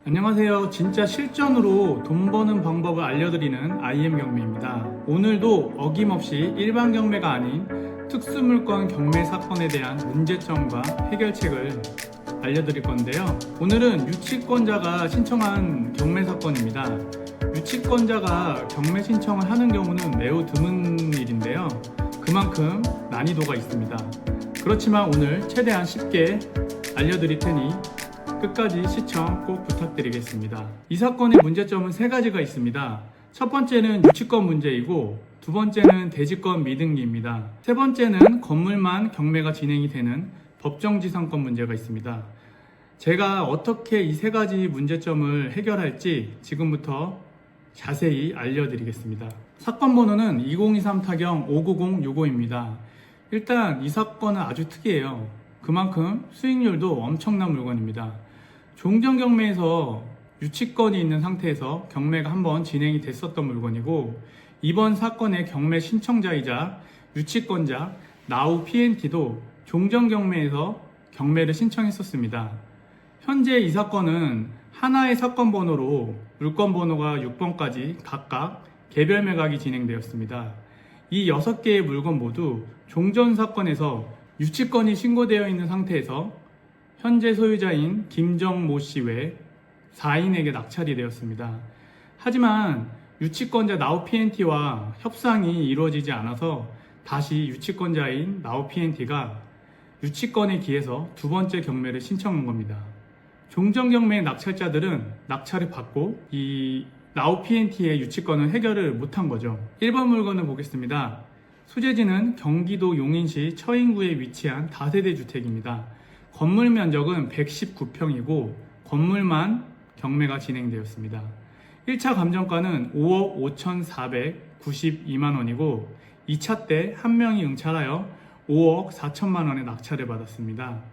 안녕하세요. 진짜 실전으로 돈 버는 방법을 알려드리는 IM 경매입니다. 오늘도 어김없이 일반 경매가 아닌 특수물건 경매 사건에 대한 문제점과 해결책을 알려드릴 건데요. 오늘은 유치권자가 신청한 경매 사건입니다. 유치권자가 경매 신청을 하는 경우는 매우 드문 일인데요. 그만큼 난이도가 있습니다. 그렇지만 오늘 최대한 쉽게 알려드릴 테니 끝까지 시청 꼭 부탁드리겠습니다. 이 사건의 문제점은 세 가지가 있습니다. 첫 번째는 유치권 문제이고, 두 번째는 대지권 미등기입니다. 세 번째는 건물만 경매가 진행이 되는 법정지상권 문제가 있습니다. 제가 어떻게 이 세 가지 문제점을 해결할지 지금부터 자세히 알려드리겠습니다. 사건 번호는 2023-59065입니다. 일단 이 사건은 아주 특이해요. 그만큼 수익률도 엄청난 물건입니다. 종전경매에서 유치권이 있는 상태에서 경매가 한번 진행이 됐었던 물건이고, 이번 사건의 경매 신청자이자 유치권자 나우 PNT도 종전경매에서 경매를 신청했었습니다. 현재 이 사건은 하나의 사건 번호로 물건 번호가 6번까지 각각 개별 매각이 진행되었습니다. 이 6개의 물건 모두 종전 사건에서 유치권이 신고되어 있는 상태에서 현재 소유자인 김정모 씨 외 4인에게 낙찰이 되었습니다. 하지만 유치권자 나우 PNT와 협상이 이루어지지 않아서 다시 유치권자인 나우 PNT가 유치권에 기해서 두 번째 경매를 신청한 겁니다. 종전 경매의 낙찰자들은 낙찰을 받고 이 나우 PNT의 유치권을 해결을 못한 거죠. 1번 물건을 보겠습니다. 소재지는 경기도 용인시 처인구에 위치한 다세대 주택입니다. 건물 면적은 119평이고 건물만 경매가 진행되었습니다. 1차 감정가는 5억 5,492만원이고 2차 때 한 명이 응찰하여 5억 4천만원의 낙찰을 받았습니다.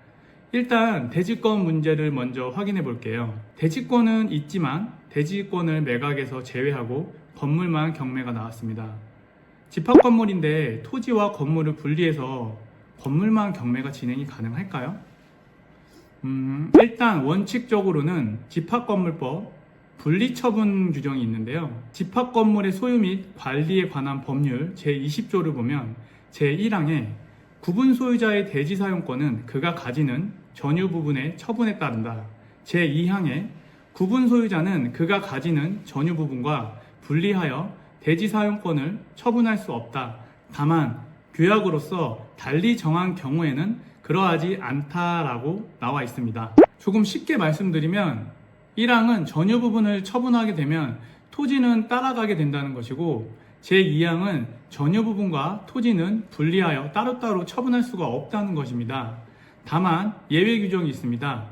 일단 대지권 문제를 먼저 확인해 볼게요. 대지권은 있지만 대지권을 매각에서 제외하고 건물만 경매가 나왔습니다. 집합 건물인데 토지와 건물을 분리해서 건물만 경매가 진행이 가능할까요? 일단 원칙적으로는 집합건물법 분리처분 규정이 있는데요. 집합건물의 소유 및 관리에 관한 법률 제20조를 보면 제1항에 구분 소유자의 대지 사용권은 그가 가지는 전유 부분의 처분에 따른다. 제2항에 구분 소유자는 그가 가지는 전유 부분과 분리하여 대지 사용권을 처분할 수 없다. 다만 규약으로서 달리 정한 경우에는 그러하지 않다라고 나와 있습니다. 조금 쉽게 말씀드리면 1항은 전유 부분을 처분하게 되면 토지는 따라가게 된다는 것이고, 제2항은 전유 부분과 토지는 분리하여 따로따로 처분할 수가 없다는 것입니다. 다만 예외 규정이 있습니다.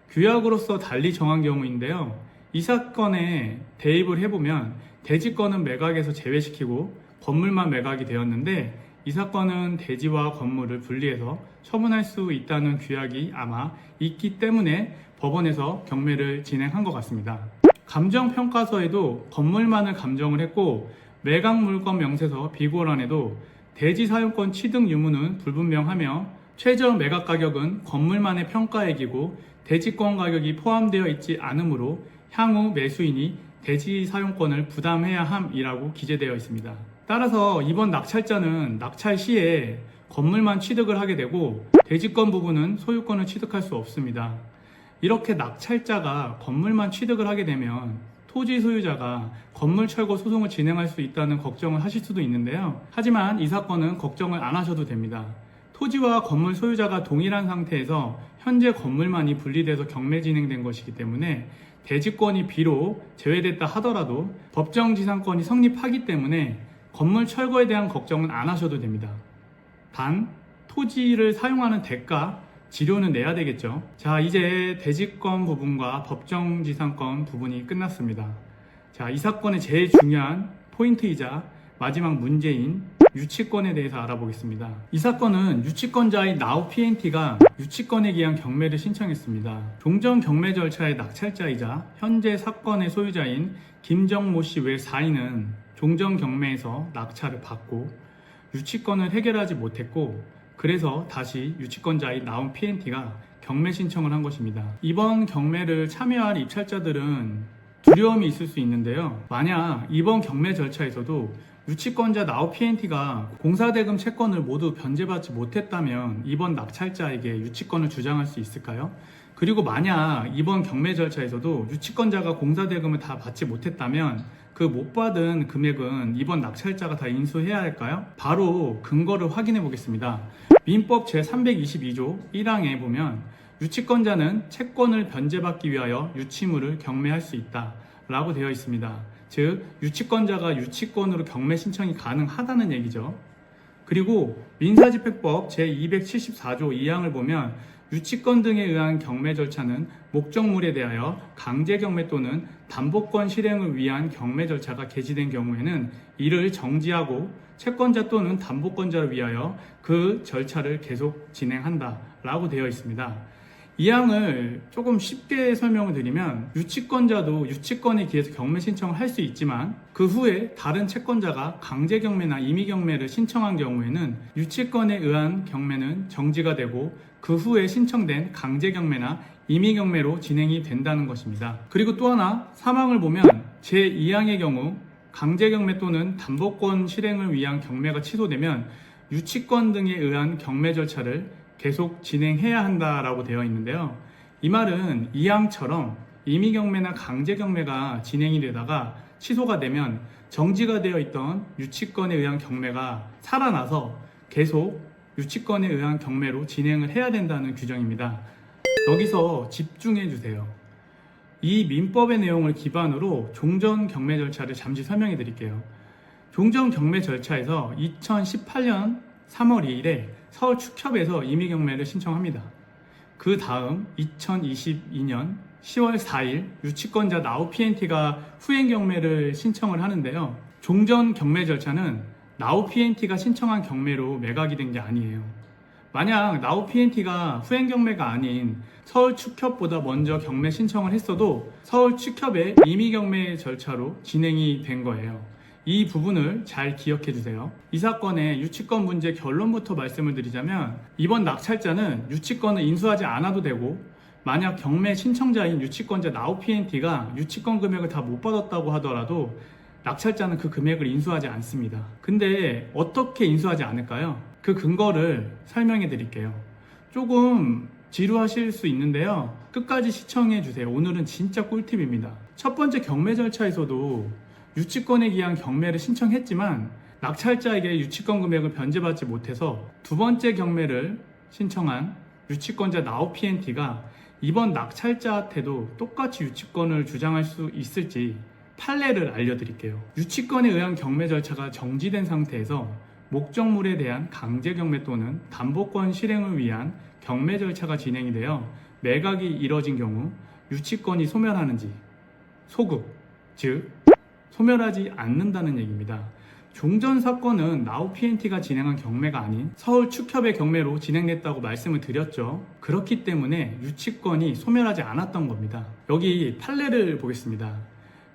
규약으로서 달리 정한 경우인데요. 이 사건에 대입을 해보면 대지권은 매각에서 제외시키고 건물만 매각이 되었는데, 이 사건은 대지와 건물을 분리해서 처분할 수 있다는 규약이 아마 있기 때문에 법원에서 경매를 진행한 것 같습니다. 감정평가서에도 건물만을 감정을 했고, 매각물건 명세서 비고란에도 대지 사용권 취득 유무는 불분명하며 최저 매각 가격은 건물만의 평가액이고 대지권 가격이 포함되어 있지 않으므로 향후 매수인이 대지 사용권을 부담해야 함이라고 기재되어 있습니다. 따라서 이번 낙찰자는 낙찰 시에 건물만 취득을 하게 되고 대지권 부분은 소유권을 취득할 수 없습니다. 이렇게 낙찰자가 건물만 취득을 하게 되면 토지 소유자가 건물 철거 소송을 진행할 수 있다는 걱정을 하실 수도 있는데요. 하지만 이 사건은 걱정을 안 하셔도 됩니다. 토지와 건물 소유자가 동일한 상태에서 현재 건물만이 분리돼서 경매 진행된 것이기 때문에 대지권이 비록 제외됐다 하더라도 법정지상권이 성립하기 때문에 건물 철거에 대한 걱정은 안 하셔도 됩니다. 단 토지를 사용하는 대가, 지료는 내야 되겠죠. 자, 이제 대지권 부분과 법정지상권 부분이 끝났습니다. 자, 이 사건의 제일 중요한 포인트이자 마지막 문제인 유치권에 대해서 알아보겠습니다. 이 사건은 유치권자인 나우 PNT가 유치권에 기한 경매를 신청했습니다. 종전 경매 절차의 낙찰자이자 현재 사건의 소유자인 김정모 씨 외 4인은 종전 경매에서 낙찰을 받고 유치권을 해결하지 못했고, 그래서 다시 유치권자인 나우 PNT가 경매 신청을 한 것입니다. 이번 경매를 참여할 입찰자들은 두려움이 있을 수 있는데요. 만약 이번 경매 절차에서도 유치권자 나우 P&T가 공사대금 채권을 모두 변제받지 못했다면 이번 낙찰자에게 유치권을 주장할 수 있을까요? 그리고 만약 이번 경매 절차에서도 유치권자가 공사대금을 다 받지 못했다면 그 못 받은 금액은 이번 낙찰자가 다 인수해야 할까요? 바로 근거를 확인해 보겠습니다. 민법 제322조 1항에 보면 유치권자는 채권을 변제받기 위하여 유치물을 경매할 수 있다 라고 되어 있습니다. 즉 유치권자가 유치권으로 경매 신청이 가능하다는 얘기죠. 그리고 민사집행법 제274조 2항을 보면 유치권 등에 의한 경매 절차는 목적물에 대하여 강제 경매 또는 담보권 실행을 위한 경매 절차가 개시된 경우에는 이를 정지하고 채권자 또는 담보권자를 위하여 그 절차를 계속 진행한다 라고 되어 있습니다. 이 항을 조금 쉽게 설명을 드리면 유치권자도 유치권에 기해서 경매 신청을 할 수 있지만 그 후에 다른 채권자가 강제 경매나 임의 경매를 신청한 경우에는 유치권에 의한 경매는 정지가 되고 그 후에 신청된 강제 경매나 임의 경매로 진행이 된다는 것입니다. 그리고 또 하나 3항을 보면 제2항의 경우 강제 경매 또는 담보권 실행을 위한 경매가 취소되면 유치권 등에 의한 경매 절차를 계속 진행해야 한다라고 되어 있는데요. 이 말은 이항처럼 임의경매나 강제경매가 진행이 되다가 취소가 되면 정지가 되어 있던 유치권에 의한 경매가 살아나서 계속 유치권에 의한 경매로 진행을 해야 된다는 규정입니다. 여기서 집중해 주세요. 이 민법의 내용을 기반으로 종전 경매 절차를 잠시 설명해 드릴게요. 종전 경매 절차에서 2018년 3월 2일에 서울 축협에서 임의경매를 신청합니다. 그 다음 2022년 10월 4일 유치권자 나우 P&T가 후행경매를 신청을 하는데요. 종전 경매 절차는 나우 P&T가 신청한 경매로 매각이 된 게 아니에요. 만약 나우 P&T가 후행경매가 아닌 서울 축협보다 먼저 경매 신청을 했어도 서울 축협의 임의경매 절차로 진행이 된 거예요. 이 부분을 잘 기억해 주세요. 이 사건의 유치권 문제 결론부터 말씀을 드리자면 이번 낙찰자는 유치권을 인수하지 않아도 되고 만약 경매 신청자인 유치권자 나우 P&T가 유치권 금액을 다 못 받았다고 하더라도 낙찰자는 그 금액을 인수하지 않습니다. 근데 어떻게 인수하지 않을까요? 그 근거를 설명해 드릴게요. 조금 지루하실 수 있는데요. 끝까지 시청해 주세요. 오늘은 진짜 꿀팁입니다. 첫 번째 경매 절차에서도 유치권에 기한 경매를 신청했지만 낙찰자에게 유치권 금액을 변제받지 못해서 두 번째 경매를 신청한 유치권자 나우 P&T가 이번 낙찰자한테도 똑같이 유치권을 주장할 수 있을지 판례를 알려드릴게요. 유치권에 의한 경매 절차가 정지된 상태에서 목적물에 대한 강제 경매 또는 담보권 실행을 위한 경매 절차가 진행이 되어 매각이 이뤄진 경우 유치권이 소멸하는지 소급, 즉 소멸하지 않는다는 얘기입니다. 종전 사건은 나우 P&T가 진행한 경매가 아닌 서울 축협의 경매로 진행됐다고 말씀을 드렸죠. 그렇기 때문에 유치권이 소멸하지 않았던 겁니다. 여기 판례를 보겠습니다.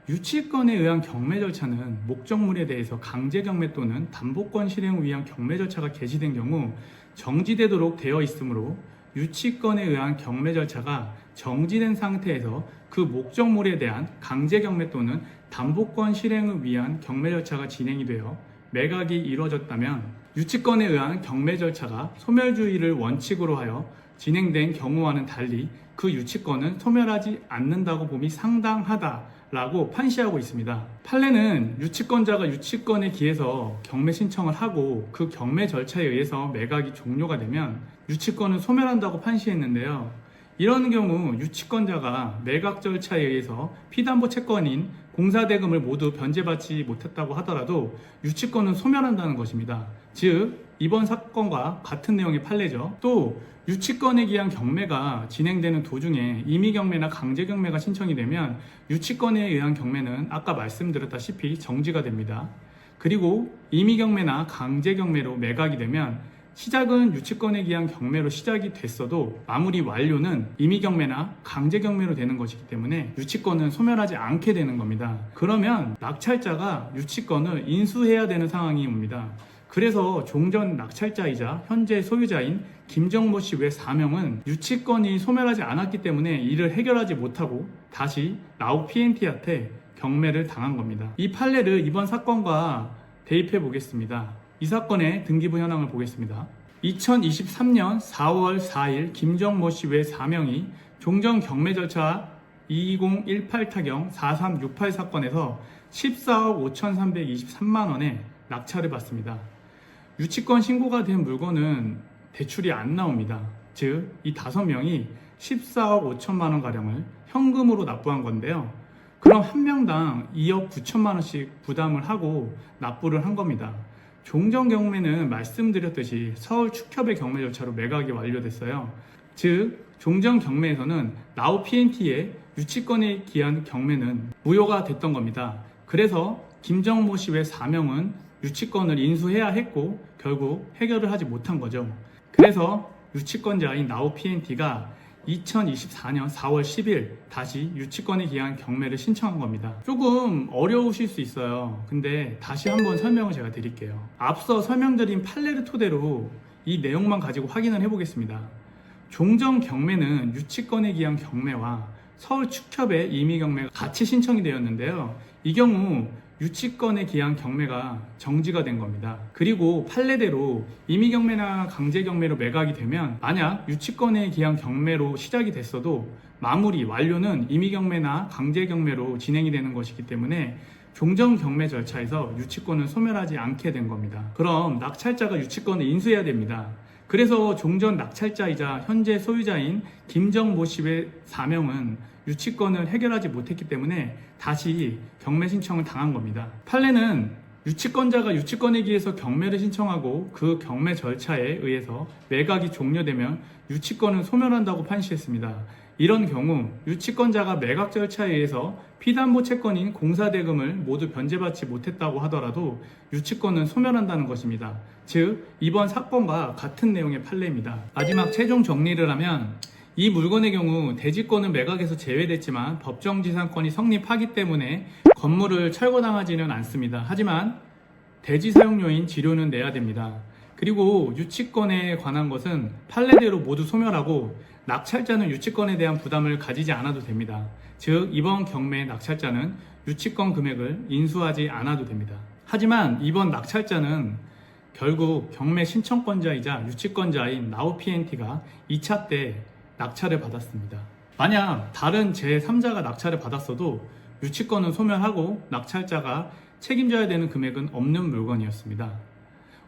유치권에 의한 경매 절차는 목적물에 대해서 강제 경매 또는 담보권 실행을 위한 경매 절차가 개시된 경우 정지되도록 되어 있으므로 유치권에 의한 경매 절차가 정지된 상태에서 그 목적물에 대한 강제 경매 또는 담보권 실행을 위한 경매 절차가 진행이 되어 매각이 이루어졌다면 유치권에 의한 경매 절차가 소멸주의를 원칙으로 하여 진행된 경우와는 달리 그 유치권은 소멸하지 않는다고 봄이 상당하다라고 판시하고 있습니다. 판례는 유치권자가 유치권에 기해서 경매 신청을 하고 그 경매 절차에 의해서 매각이 종료가 되면 유치권은 소멸한다고 판시했는데요. 이런 경우 유치권자가 매각 절차에 의해서 피담보 채권인 공사대금을 모두 변제받지 못했다고 하더라도 유치권은 소멸한다는 것입니다. 즉 이번 사건과 같은 내용의 판례죠. 또 유치권에 기한 경매가 진행되는 도중에 임의경매나 강제경매가 신청이 되면 유치권에 의한 경매는 아까 말씀드렸다시피 정지가 됩니다. 그리고 임의경매나 강제경매로 매각이 되면 시작은 유치권에 기한 경매로 시작이 됐어도 마무리 완료는 임의경매나 강제경매로 되는 것이기 때문에 유치권은 소멸하지 않게 되는 겁니다. 그러면 낙찰자가 유치권을 인수해야 되는 상황이 옵니다. 그래서 종전 낙찰자이자 현재 소유자인 김정모 씨 외 4명은 유치권이 소멸하지 않았기 때문에 이를 해결하지 못하고 다시 라오 PNT한테 경매를 당한 겁니다. 이 판례를 이번 사건과 대입해 보겠습니다. 이 사건의 등기부 현황을 보겠습니다. 2023년 4월 4일 김정모 씨 외 4명이 종전 경매 절차 2018 타경 4368 사건에서 14억 5,323만 원에 낙찰을 받습니다. 유치권 신고가 된 물건은 대출이 안 나옵니다. 즉, 이 5명이 14억 5천만 원 가량을 현금으로 납부한 건데요. 그럼 한 명당 2억 9천만 원씩 부담을 하고 납부를 한 겁니다. 종전 경매는 말씀드렸듯이 서울 축협의 경매 절차로 매각이 완료됐어요. 즉, 종전 경매에서는 라오 PNT의 유치권에 기한 경매는 무효가 됐던 겁니다. 그래서 김정모 씨 외 4명은 유치권을 인수해야 했고 결국 해결을 하지 못한 거죠. 그래서 유치권자인 라오 PNT가 2024년 4월 10일 다시 유치권에 기한 경매를 신청한 겁니다. 조금 어려우실 수 있어요. 근데 다시 한번 설명을 제가 드릴게요. 앞서 설명드린 판례를 토대로 이 내용만 가지고 확인을 해보겠습니다. 종전 경매는 유치권에 기한 경매와 서울 축협의 임의 경매가 같이 신청이 되었는데요. 이 경우 유치권에 기한 경매가 정지가 된 겁니다. 그리고 판례대로 임의 경매나 강제 경매로 매각이 되면 만약 유치권에 기한 경매로 시작이 됐어도 마무리 완료는 임의 경매나 강제 경매로 진행이 되는 것이기 때문에 종전 경매 절차에서 유치권을 소멸하지 않게 된 겁니다. 그럼 낙찰자가 유치권을 인수해야 됩니다. 그래서 종전 낙찰자이자 현재 소유자인 김정모 씨의 4명은 유치권을 해결하지 못했기 때문에 다시 경매 신청을 당한 겁니다. 판례는 유치권자가 유치권에 기해서 경매를 신청하고 그 경매 절차에 의해서 매각이 종료되면 유치권을 소멸한다고 판시했습니다. 이런 경우 유치권자가 매각 절차에 의해서 피담보 채권인 공사대금을 모두 변제받지 못했다고 하더라도 유치권은 소멸한다는 것입니다. 즉, 이번 사건과 같은 내용의 판례입니다. 마지막 최종 정리를 하면 이 물건의 경우 대지권은 매각에서 제외됐지만 법정지상권이 성립하기 때문에 건물을 철거당하지는 않습니다. 하지만 대지 사용료인 지료는 내야 됩니다. 그리고 유치권에 관한 것은 판례대로 모두 소멸하고 낙찰자는 유치권에 대한 부담을 가지지 않아도 됩니다. 즉, 이번 경매 낙찰자는 유치권 금액을 인수하지 않아도 됩니다. 하지만 이번 낙찰자는 결국 경매 신청권자이자 유치권자인 라오 PNT가 2차 때 낙찰을 받았습니다. 만약 다른 제3자가 낙찰을 받았어도 유치권은 소멸하고 낙찰자가 책임져야 되는 금액은 없는 물건이었습니다.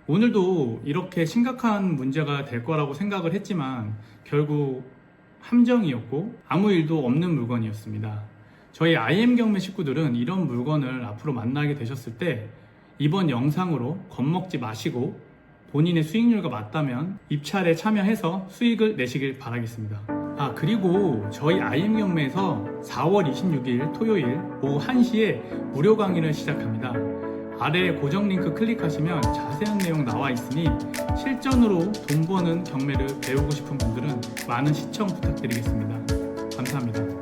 오늘도 이렇게 심각한 문제가 될 거라고 생각을 했지만 결국 함정이었고 아무 일도 없는 물건이었습니다. 저희 IM 경매 식구들은 이런 물건을 앞으로 만나게 되셨을 때 이번 영상으로 겁먹지 마시고 본인의 수익률과 맞다면 입찰에 참여해서 수익을 내시길 바라겠습니다. 그리고 저희 IM 경매에서 4월 26일 토요일 오후 1시에 무료 강의를 시작합니다. 아래 고정 링크 클릭하시면 자세한 내용 나와 있으니 실전으로 돈 버는 경매를 배우고 싶은 분들은 많은 시청 부탁드리겠습니다. 감사합니다.